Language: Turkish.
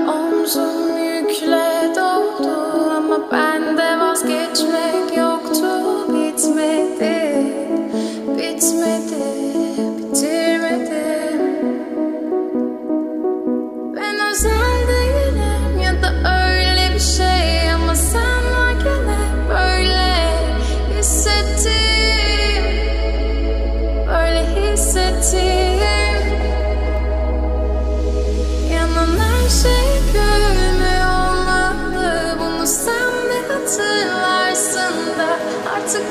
Omzum yükle doldu ama bende vazgeçmek yoktu. Bitmedi, bitmedi, bitirmedim. Ben özel değilim ya da öyle bir şey, ama sen varken hep böyle hissettim, böyle hissettim. Yanan her şey gülmüyor olmalı, bunu sen de hatırlarsın da artık